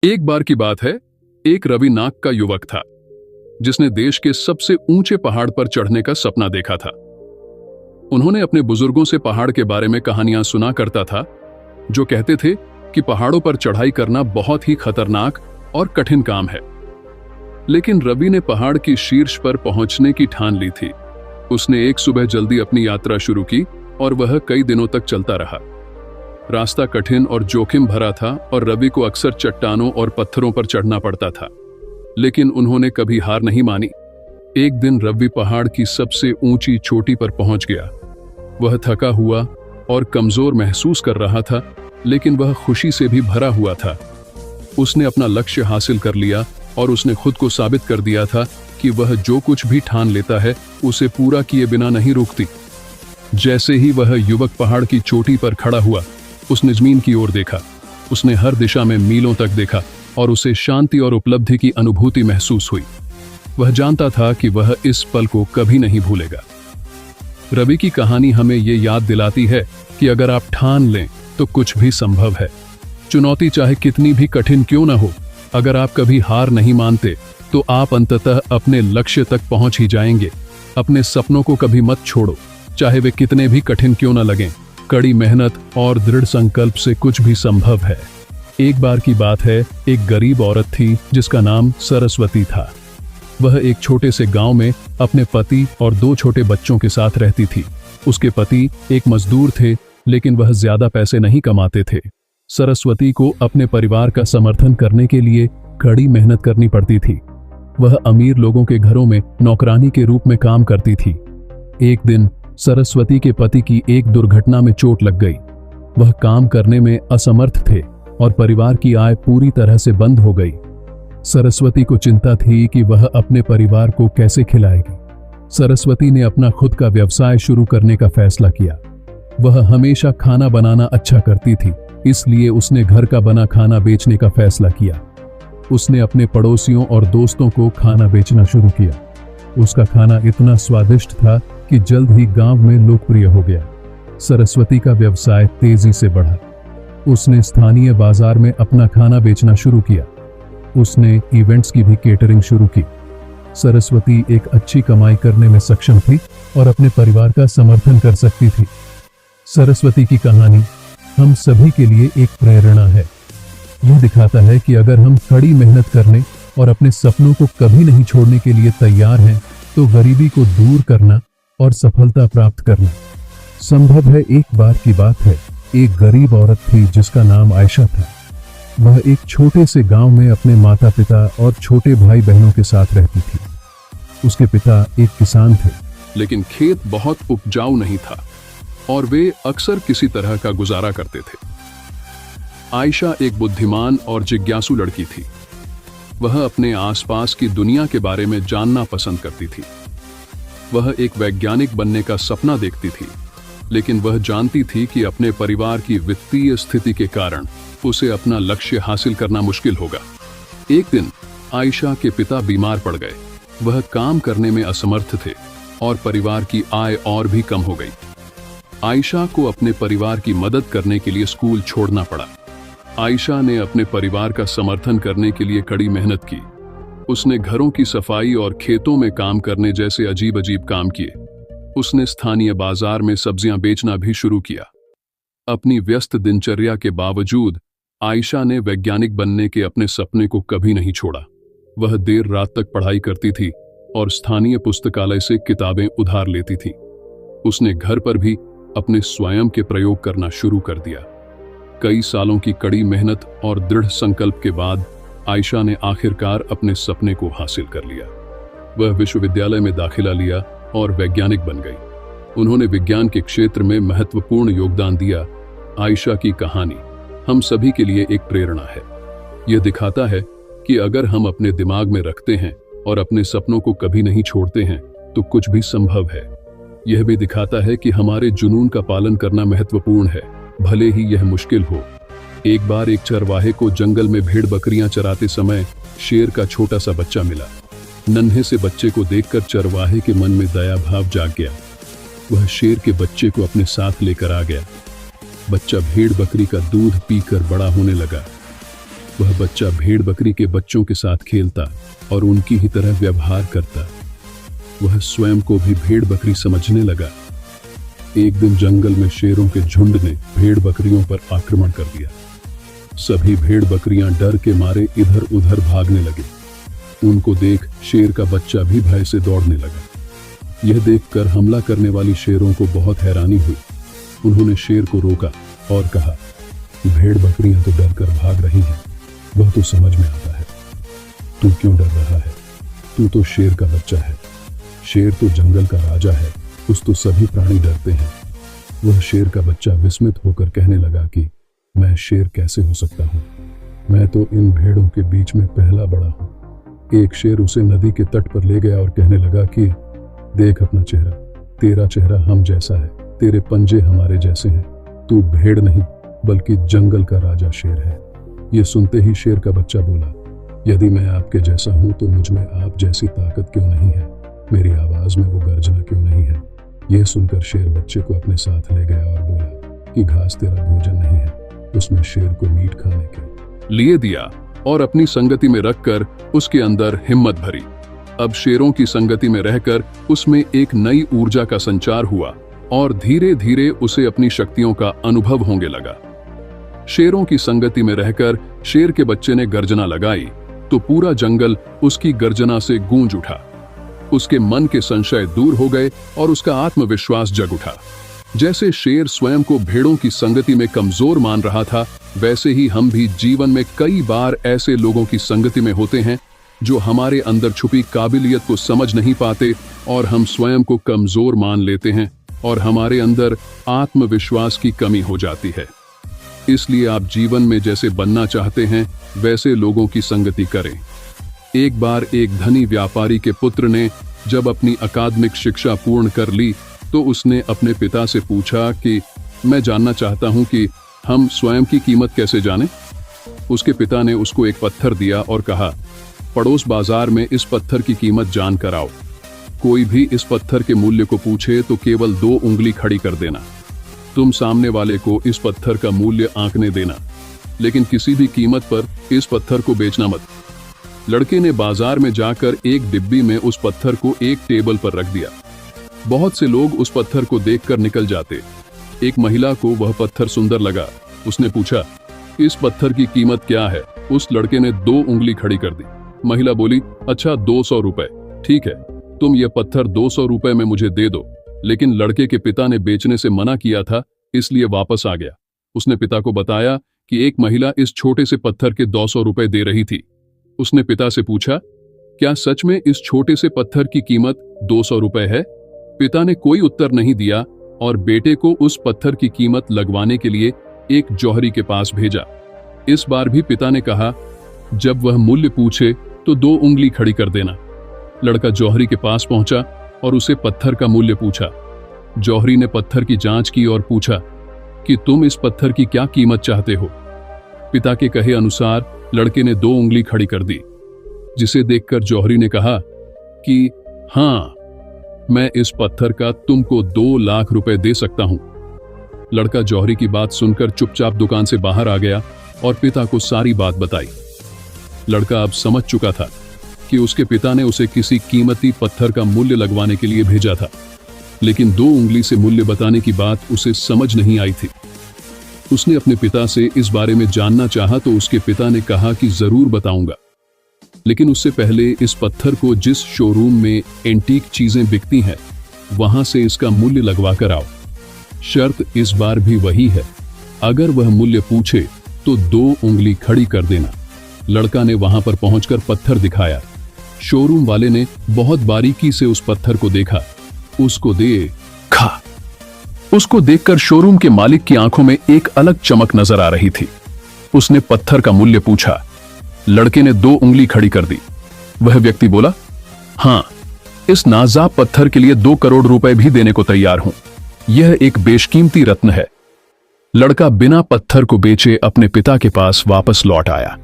एक बार की बात है, एक रवि नाग का युवक था जिसने देश के सबसे ऊंचे पहाड़ पर चढ़ने का सपना देखा था। उन्होंने अपने बुजुर्गों से पहाड़ के बारे में कहानियां सुना करता था, जो कहते थे कि पहाड़ों पर चढ़ाई करना बहुत ही खतरनाक और कठिन काम है। लेकिन रवि ने पहाड़ की शीर्ष पर पहुंचने की ठान ली थी। उसने एक सुबह जल्दी अपनी यात्रा शुरू की और वह कई दिनों तक चलता रहा। रास्ता कठिन और जोखिम भरा था और रवि को अक्सर चट्टानों और पत्थरों पर चढ़ना पड़ता था, लेकिन उन्होंने कभी हार नहीं मानी। एक दिन रवि पहाड़ की सबसे ऊंची चोटी पर पहुंच गया। वह थका हुआ और कमजोर महसूस कर रहा था, लेकिन वह खुशी से भी भरा हुआ था। उसने अपना लक्ष्य हासिल कर लिया और उसने खुद को साबित कर दिया था कि वह जो कुछ भी ठान लेता है उसे पूरा किए बिना नहीं रुकती। जैसे ही वह युवक पहाड़ की चोटी पर खड़ा हुआ, उसने जमीन की ओर देखा। उसने हर दिशा में मीलों तक देखा और उसे शांति और उपलब्धि की अनुभूति महसूस हुई। वह जानता था कि वह इस पल को कभी नहीं भूलेगा। रवि की कहानी हमें ये याद दिलाती है कि अगर आप ठान लें तो कुछ भी संभव है। चुनौती चाहे कितनी भी कठिन क्यों न हो, अगर आप कभी हार नहीं मानते तो आप अंततः अपने लक्ष्य तक पहुंच ही जाएंगे। अपने सपनों को कभी मत छोड़ो, चाहे वे कितने भी कठिन क्यों न लगें। कड़ी मेहनत और दृढ़ संकल्प से कुछ भी संभव है। एक बार की बात है, एक गरीब औरत थी जिसका नाम सरस्वती था। वह एक छोटे से गांव में अपने पति और 2 छोटे बच्चों के साथ रहती थी। उसके पति एक मजदूर थे, लेकिन वह ज्यादा पैसे नहीं कमाते थे। सरस्वती को अपने परिवार का समर्थन करने के लिए कड़ी मेहनत करनी पड़ती थी। वह अमीर लोगों के घरों में नौकरानी के रूप में काम करती थी। एक दिन सरस्वती के पति की एक दुर्घटना में चोट लग गई। वह काम करने में असमर्थ थे और परिवार की आय पूरी तरह से बंद हो गई। सरस्वती को चिंता थी कि वह अपने परिवार को कैसे खिलाएगी। सरस्वती ने अपना खुद का व्यवसाय शुरू करने का फैसला किया। वह हमेशा खाना बनाना अच्छा करती थी, इसलिए उसने घर का बना खाना बेचने का फैसला किया। उसने अपने पड़ोसियों और दोस्तों को खाना बेचना शुरू किया। उसका खाना इतना स्वादिष्ट था कि जल्द ही गांव में लोकप्रिय हो गया। सरस्वती का व्यवसाय तेजी से बढ़ा। उसने स्थानीय बाजार में अपना खाना बेचना शुरू किया। उसने इवेंट्स की भी केटरिंग शुरू की। सरस्वती एक अच्छी कमाई करने में सक्षम थी और अपने परिवार का समर्थन कर सकती थी। सरस्वती की कहानी हम सभी के लिए एक प्रेरणा है। यह दिखाता है कि अगर हम कड़ी मेहनत करने और अपने सपनों को कभी नहीं छोड़ने के लिए तैयार हैं, तो गरीबी को दूर करना और सफलता प्राप्त करना संभव है। एक बार की बात है, एक गरीब औरत थी जिसका नाम आयशा था। वह एक छोटे से गांव में अपने माता पिता और छोटे भाई बहनों के साथ रहती थी। उसके पिता एक किसान थे, लेकिन खेत बहुत उपजाऊ नहीं था और वे अक्सर किसी तरह का गुजारा करते थे। आयशा एक बुद्धिमान और जिज्ञासु लड़की थी। वह अपने आसपास की दुनिया के बारे में जानना पसंद करती थी। वह एक वैज्ञानिक बनने का सपना देखती थी, लेकिन वह जानती थी कि अपने परिवार की वित्तीय स्थिति के कारण उसे अपना लक्ष्य हासिल करना मुश्किल होगा। एक दिन आयशा के पिता बीमार पड़ गए। वह काम करने में असमर्थ थे और परिवार की आय और भी कम हो गई। आयशा को अपने परिवार की मदद करने के लिए स्कूल छोड़ना पड़ा। आयशा ने अपने परिवार का समर्थन करने के लिए कड़ी मेहनत की। उसने घरों की सफाई और खेतों में काम करने जैसे अजीब अजीब काम किए। उसने स्थानीय बाजार में सब्जियां बेचना भी शुरू किया। अपनी व्यस्त दिनचर्या के बावजूद आयशा ने वैज्ञानिक बनने के अपने सपने को कभी नहीं छोड़ा। वह देर रात तक पढ़ाई करती थी और स्थानीय पुस्तकालय से किताबें उधार लेती थी। उसने घर पर भी अपने स्वयं के प्रयोग करना शुरू कर दिया। कई सालों की कड़ी मेहनत और दृढ़ संकल्प के बाद आयशा ने आखिरकार अपने सपने को हासिल कर लिया। वह विश्वविद्यालय में दाखिला लिया और वैज्ञानिक बन गई। उन्होंने विज्ञान के क्षेत्र में महत्वपूर्ण योगदान दिया। आयशा की कहानी हम सभी के लिए एक प्रेरणा है। यह दिखाता है कि अगर हम अपने दिमाग में रखते हैं और अपने सपनों को कभी नहीं छोड़ते हैं तो कुछ भी संभव है। यह भी दिखाता है कि हमारे जुनून का पालन करना महत्वपूर्ण है, भले ही यह मुश्किल हो। एक बार एक चरवाहे को जंगल में भेड़ बकरियां चराते समय शेर का छोटा सा बच्चा मिला। नन्हे से बच्चे को देखकर चरवाहे के मन में दया भाव जाग गया। वह शेर के बच्चे को अपने साथ लेकर आ गया। बच्चा भेड़ बकरी का दूध पीकर बड़ा होने लगा। वह बच्चा भेड़ बकरी के बच्चों के साथ खेलता और उनकी ही तरह व्यवहार करता। वह स्वयं को भी भेड़ बकरी समझने लगा। एक दिन जंगल में शेरों के झुंड ने भेड़ बकरियों पर आक्रमण कर दिया। सभी भेड़ बकरियां डर के मारे इधर उधर भागने लगे। उनको देख शेर का बच्चा भी भय से दौड़ने लगा। यह देखकर हमला करने वाली शेरों को बहुत हैरानी हुई। उन्होंने शेर को रोका और कहा, भेड़ बकरियां तो डर कर भाग रही हैं, वह तो समझ में आता है। तू क्यों डर रहा है? तू तो शेर का बच्चा है। शेर तो जंगल का राजा है, उस तो सभी प्राणी डरते हैं। वह शेर का बच्चा विस्मित होकर कहने लगा कि मैं शेर कैसे हो सकता हूँ? मैं तो इन भेड़ों के बीच में पहला बड़ा हूँ। एक शेर उसे नदी के तट पर ले गया और कहने लगा कि देख अपना चेहरा, तेरा चेहरा हम जैसा है, तेरे पंजे हमारे जैसे हैं। तू भेड़ नहीं बल्कि जंगल का राजा शेर है। ये सुनते ही शेर का बच्चा बोला, यदि मैं आपके जैसा हूं तो मुझ में आप जैसी ताकत क्यों नहीं है? मेरी आवाज में वो गर्जना क्यों नहीं है? यह सुनकर शेर बच्चे को अपने साथ ले गया और बोला कि घास तेरा भोजन नहीं है। उसने शेर को मीट खाने के लिए दिया और अपनी संगति में रखकर उसके अंदर हिम्मत भरी। अब शेरों की संगति में रहकर उसमें एक नई ऊर्जा का संचार हुआ और धीरे धीरे उसे अपनी शक्तियों का अनुभव होने लगा। शेरों की संगति में रहकर शेर के बच्चे ने गर्जना लगाई तो पूरा जंगल उसकी गर्जना से गूंज उठा। उसके मन के संशय दूर हो गए और उसका आत्मविश्वास जग उठा। जैसे शेर स्वयं को भेड़ों की संगति में कमजोर मान रहा था, वैसे ही हम भी जीवन में कई बार ऐसे लोगों की संगति में होते हैं जो हमारे अंदर छुपी काबिलियत को समझ नहीं पाते और हम स्वयं को कमजोर मान लेते हैं और हमारे अंदर आत्मविश्वास की कमी हो जाती है। इसलिए आप जीवन में जैसे बनना चाहते हैं वैसे लोगों की संगति करें। एक बार एक धनी व्यापारी के पुत्र ने जब अपनी अकादमिक शिक्षा पूर्ण कर ली तो उसने अपने पिता से पूछा कि मैं जानना चाहता हूं कि हम स्वयं की कीमत कैसे जानें। उसके पिता ने उसको एक पत्थर दिया और कहा, पड़ोस बाजार में इस पत्थर की कीमत जान कर आओ। कोई भी इस पत्थर के मूल्य को पूछे तो केवल 2 उंगली खड़ी कर देना। तुम सामने वाले को इस पत्थर का मूल्य आंकने देना, लेकिन किसी भी कीमत पर इस पत्थर को बेचना मत। लड़के ने बाजार में जाकर एक डिब्बी में उस पत्थर को एक टेबल पर रख दिया। बहुत से लोग उस पत्थर को देखकर निकल जाते। एक महिला को वह पत्थर सुंदर लगा। उसने पूछा, इस पत्थर की कीमत क्या है? उस लड़के ने 2 उंगली खड़ी कर दी। महिला बोली, अच्छा 200 रुपए। ठीक है, तुम यह पत्थर 200 रुपए में मुझे दे दो। लेकिन लड़के के पिता ने बेचने से मना किया था, इसलिए वापस आ गया। उसने पिता को बताया कि एक महिला इस छोटे से पत्थर के 200 रुपए दे रही थी। उसने पिता से पूछा, क्या सच में इस छोटे से पत्थर की कीमत 200 रुपए है? पिता ने कोई उत्तर नहीं दिया और बेटे को उस पत्थर की कीमत लगवाने के लिए एक जौहरी के पास भेजा। इस बार भी पिता ने कहा, जब वह मूल्य पूछे तो 2 उंगली खड़ी कर देना। लड़का जौहरी के पास पहुंचा और उसे पत्थर का मूल्य पूछा। जौहरी ने पत्थर की जांच की और पूछा कि तुम इस पत्थर की क्या कीमत चाहते हो? पिता के कहे अनुसार लड़के ने 2 उंगली खड़ी कर दी, जिसे देखकर जौहरी ने कहा कि हाँ, मैं इस पत्थर का तुमको 2 लाख रुपए दे सकता हूं। लड़का जौहरी की बात सुनकर चुपचाप दुकान से बाहर आ गया और पिता को सारी बात बताई। लड़का अब समझ चुका था कि उसके पिता ने उसे किसी कीमती पत्थर का मूल्य लगवाने के लिए भेजा था, लेकिन 2 उंगली से मूल्य बताने की बात उसे समझ नहीं आई थी। उसने अपने पिता से इस बारे में जानना चाहा तो उसके पिता ने कहा कि जरूर बताऊंगा, लेकिन उससे पहले इस पत्थर को जिस शोरूम में एंटीक चीजें बिकती हैं वहां से इसका मूल्य लगवा कर आओ। शर्त इस बार भी वही है, अगर वह मूल्य पूछे तो 2 उंगली खड़ी कर देना। लड़का ने वहां पर पहुंचकर पत्थर दिखाया। शोरूम वाले ने बहुत बारीकी से उस पत्थर को देखा। उसको देखा। उसको देखकर शोरूम के मालिक की आंखों में एक अलग चमक नजर आ रही थी। उसने पत्थर का मूल्य पूछा। लड़के ने 2 उंगली खड़ी कर दी। वह व्यक्ति बोला, हां, इस नाजाब पत्थर के लिए 2 करोड़ रुपए भी देने को तैयार हूं। यह एक बेशकीमती रत्न है। लड़का बिना पत्थर को बेचे अपने पिता के पास वापस लौट आया।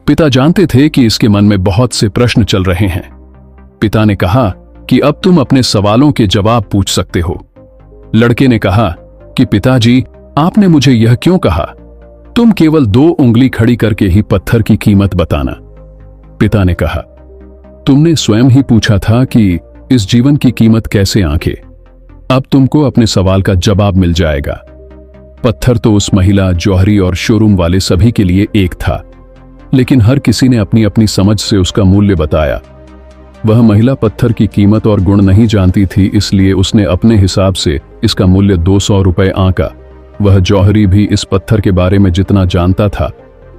पिता जानते थे कि इसके मन में बहुत से प्रश्न चल रहे हैं। पिता ने कहा कि अब तुम अपने सवालों के जवाब पूछ सकते हो। लड़के ने कहा कि पिताजी, आपने मुझे यह क्यों कहा? तुम केवल 2 उंगली खड़ी करके ही पत्थर की कीमत बताना। पिता ने कहा, तुमने स्वयं ही पूछा था कि इस जीवन की कीमत कैसे आंके। अब तुमको अपने सवाल का जवाब मिल जाएगा। पत्थर तो उस महिला, जौहरी और शोरूम वाले सभी के लिए एक था, लेकिन हर किसी ने अपनी अपनी समझ से उसका मूल्य बताया। वह महिला पत्थर की कीमत और गुण नहीं जानती थी, इसलिए उसने अपने हिसाब से इसका मूल्य 200 रुपए आंका। वह जौहरी भी इस पत्थर के बारे में जितना जानता था,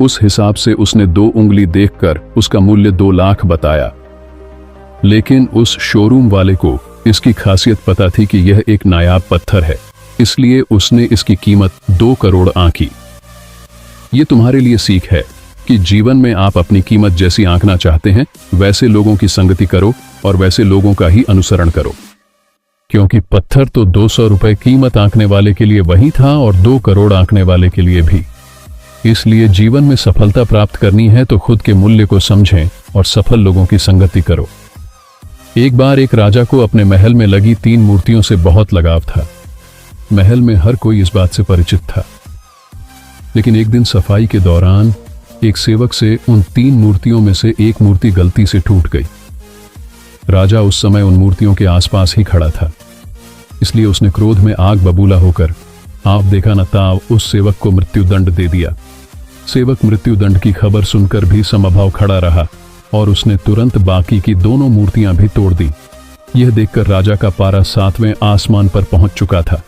उस हिसाब से उसने 2 उंगली देखकर उसका मूल्य 2 लाख बताया। लेकिन उस शोरूम वाले को इसकी खासियत पता थी कि यह एक नायाब पत्थर है, इसलिए उसने इसकी कीमत 2 करोड़ आंकी। ये तुम्हारे लिए सीख है कि जीवन में आप अपनी कीमत जैसी आंकना चाहते हैं, वैसे लोगों की संगति करो और वैसे लोगों का ही अनुसरण करो। क्योंकि पत्थर तो 200 रुपए कीमत आंकने वाले के लिए वही था और 2 करोड़ आंकने वाले के लिए भी। इसलिए जीवन में सफलता प्राप्त करनी है तो खुद के मूल्य को समझें और सफल लोगों की संगति करो। एक बार एक राजा को अपने महल में लगी 3 मूर्तियों से बहुत लगाव था। महल में हर कोई इस बात से परिचित था, लेकिन एक दिन सफाई के दौरान एक सेवक से उन 3 मूर्तियों में से एक मूर्ति गलती से टूट गई। राजा उस समय उन मूर्तियों के आसपास ही खड़ा था, इसलिए उसने क्रोध में आग बबूला होकर आप देखा न ताव उस सेवक को मृत्युदंड दे दिया। सेवक मृत्युदंड की खबर सुनकर भी समभाव खड़ा रहा और उसने तुरंत बाकी की दोनों मूर्तियां भी तोड़ दी। यह देखकर राजा का पारा 7वें आसमान पर पहुंच चुका था।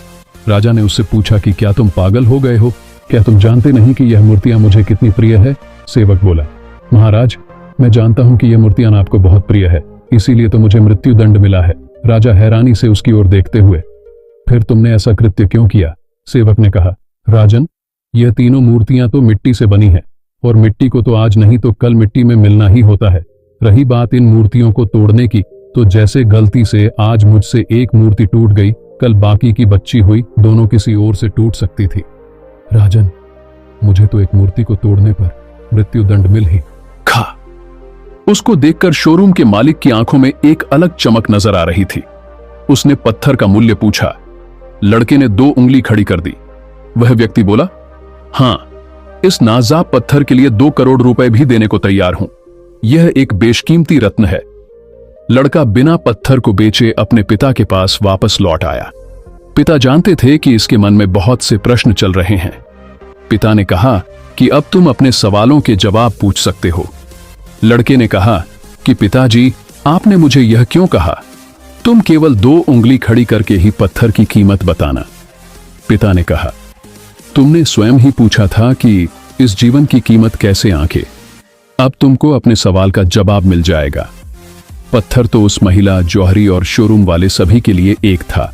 राजा ने उससे पूछा कि क्या तुम पागल हो गए हो? क्या तुम जानते नहीं कि यह मूर्तियां मुझे कितनी प्रिय है? सेवक बोला, महाराज, मैं जानता हूं कि यह मूर्तियां आपको बहुत प्रिय है, इसीलिए तो मुझे मृत्युदंड मिला है। राजा हैरानी से उसकी ओर देखते हुए, फिर तुमने ऐसा कृत्य क्यों किया? सेवक ने कहा, राजन, यह तीनों मूर्तियां तो मिट्टी से बनी है और मिट्टी को तो आज नहीं तो कल मिट्टी में मिलना ही होता है। रही बात इन मूर्तियों को तोड़ने की, तो जैसे गलती से आज मुझसे एक मूर्ति टूट गई, कल बाकी की बच्ची हुई, दोनों किसी ओर से टूट सकती थी। राजन, मुझे तो एक मूर्ति को तोड़ने पर मृत्युदंड मिल ही खा। उसको देखकर शोरूम के मालिक की आंखों में एक अलग चमक नजर आ रही थी। उसने पत्थर का मूल्य पूछा। लड़के ने 2 उंगली खड़ी कर दी। वह व्यक्ति बोला, हां, इस नाजाब पत्थर के लिए 2 करोड़ रुपए भी देने को तैयार हूं। यह एक बेशकीमती रत्न है। लड़का बिना पत्थर को बेचे अपने पिता के पास वापस लौट आया। पिता जानते थे कि इसके मन में बहुत से प्रश्न चल रहे हैं। पिता ने कहा कि अब तुम अपने सवालों के जवाब पूछ सकते हो। लड़के ने कहा कि पिताजी, आपने मुझे यह क्यों कहा? तुम केवल 2 उंगली खड़ी करके ही पत्थर की कीमत बताना। पिता ने कहा, तुमने स्वयं ही पूछा था कि इस जीवन की कीमत कैसे आंके। अब तुमको अपने सवाल का जवाब मिल जाएगा। पत्थर तो उस महिला, जौहरी और शोरूम वाले सभी के लिए एक था,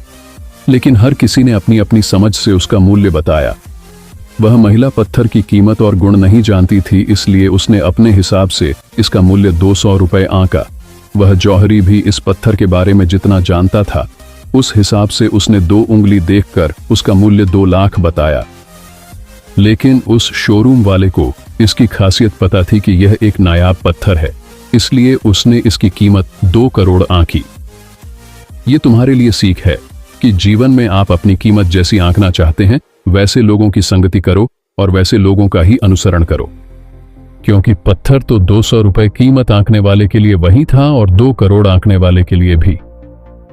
लेकिन हर किसी ने अपनी अपनी समझ से उसका मूल्य बताया। वह महिला पत्थर की कीमत और गुण नहीं जानती थी, इसलिए उसने अपने हिसाब से इसका मूल्य 200 रुपए आंका। वह जौहरी भी इस पत्थर के बारे में जितना जानता था, उस हिसाब से उसने 2 उंगली देखकर उसका मूल्य 2 लाख बताया। लेकिन उस शोरूम वाले को इसकी खासियत पता थी कि यह एक नायाब पत्थर है, इसलिए उसने इसकी कीमत 2 करोड़ आंकी। ये तुम्हारे लिए सीख है कि जीवन में आप अपनी कीमत जैसी आंकना चाहते हैं, वैसे लोगों की संगति करो और वैसे लोगों का ही अनुसरण करो। क्योंकि पत्थर तो 200 रुपए कीमत आंकने वाले के लिए वही था और 2 करोड़ आंकने वाले के लिए भी।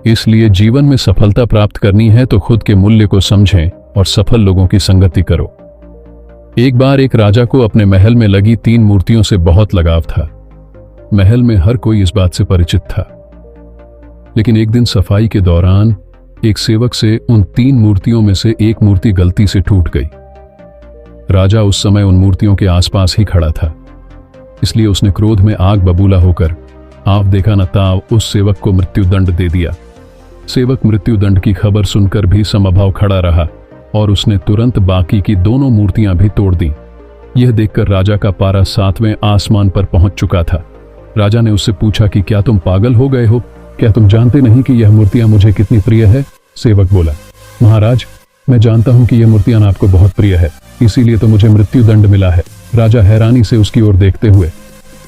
इसलिए जीवन में सफलता प्राप्त करनी है तो खुद के मूल्य को समझें और सफल लोगों की संगति करो। एक बार एक राजा को अपने महल में लगी 3 मूर्तियों से बहुत लगाव था। महल में हर कोई इस बात से परिचित था, लेकिन एक दिन सफाई के दौरान एक सेवक से उन 3 मूर्तियों में से एक मूर्ति गलती से टूट गई। राजा उस समय उन मूर्तियों के आसपास ही खड़ा था, इसलिए उसने क्रोध में आग बबूला होकर आप देखा न ताव उस सेवक को मृत्युदंड दे दिया। सेवक मृत्युदंड की खबर सुनकर भी समभाव खड़ा रहा और उसने तुरंत बाकी की दोनों मूर्तियां भी तोड़ दी। यह देखकर राजा का पारा 7वें आसमान पर पहुंच चुका था। राजा ने उससे पूछा कि क्या तुम पागल हो गए हो? क्या तुम जानते नहीं कि यह मूर्तियां मुझे कितनी प्रिय है? सेवक बोला, महाराज, मैं जानता हूं कि यह मूर्तियां आपको बहुत प्रिय है, इसीलिए तो मुझे मृत्युदंड मिला है। राजा हैरानी से उसकी ओर देखते हुए,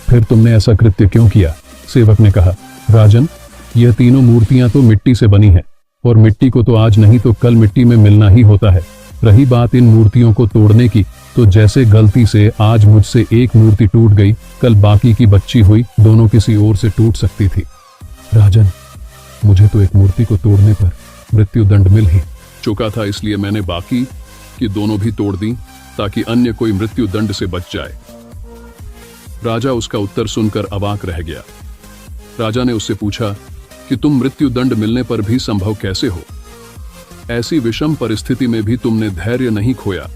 फिर तुमने ऐसा कृत्य क्यों किया? सेवक ने कहा, राजन, यह तीनों मूर्तियां तो मिट्टी से बनी हैं और मिट्टी को तो आज नहीं तो कल मिट्टी में मिलना ही होता है। रही बात इन मूर्तियों को तोड़ने की, तो जैसे गलती से आज मुझसे एक मूर्ति टूट गई, कल बाकी की बच्ची हुई, दोनों किसी और से टूट सकती थी। राजन, मुझे तो एक मूर्ति को तोड़ने पर मृत्यु दंड मिल ही चुका था, इसलिए मैंने बाकी की दोनों भी तोड़ दी ताकि अन्य कोई मृत्यु दंड से बच जाए। राजा उसका उत्तर सुनकर अवाक रह गया। राजा ने उससे पूछा कि तुम मृत्यु दंड मिलने पर भी संभव कैसे हो? ऐसी विषम परिस्थिति में भी तुमने धैर्य नहीं खोया,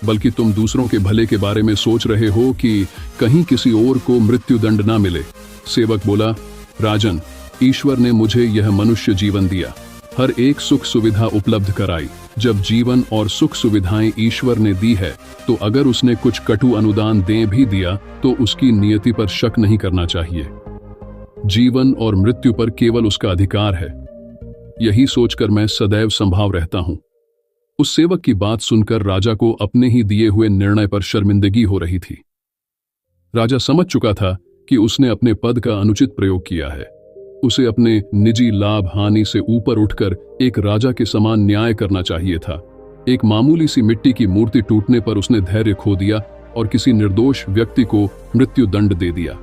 बल्कि तुम दूसरों के भले के बारे में सोच रहे हो कि कहीं किसी और को मृत्यु दंड ना मिले। सेवक बोला, राजन, ईश्वर ने मुझे यह मनुष्य जीवन दिया, हर एक सुख सुविधा उपलब्ध कराई। जब जीवन और सुख सुविधाएं ईश्वर ने दी है, तो अगर उसने कुछ कटु अनुदान दे भी दिया तो उसकी नियति पर शक नहीं करना चाहिए। जीवन और मृत्यु पर केवल उसका अधिकार है। यही सोचकर मैं सदैव संभाव रहता हूं। उस सेवक की बात सुनकर राजा को अपने ही दिए हुए निर्णय पर शर्मिंदगी हो रही थी। राजा समझ चुका था कि उसने अपने पद का अनुचित प्रयोग किया है। उसे अपने निजी लाभ हानि से ऊपर उठकर एक राजा के समान न्याय करना चाहिए था। एक मामूली सी मिट्टी की मूर्ति टूटने पर उसने धैर्य खो दिया और किसी निर्दोष व्यक्ति को मृत्यु दंड दे दिया।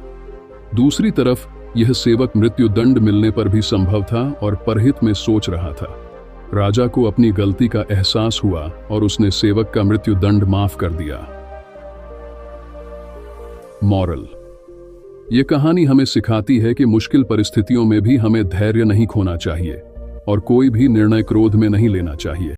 दूसरी तरफ यह सेवक मृत्यु दंड मिलने पर भी संभव था और परहित में सोच रहा था। राजा को अपनी गलती का एहसास हुआ और उसने सेवक का मृत्यु दंड माफ कर दिया। मॉरल: यह कहानी हमें सिखाती है कि मुश्किल परिस्थितियों में भी हमें धैर्य नहीं खोना चाहिए और कोई भी निर्णय क्रोध में नहीं लेना चाहिए।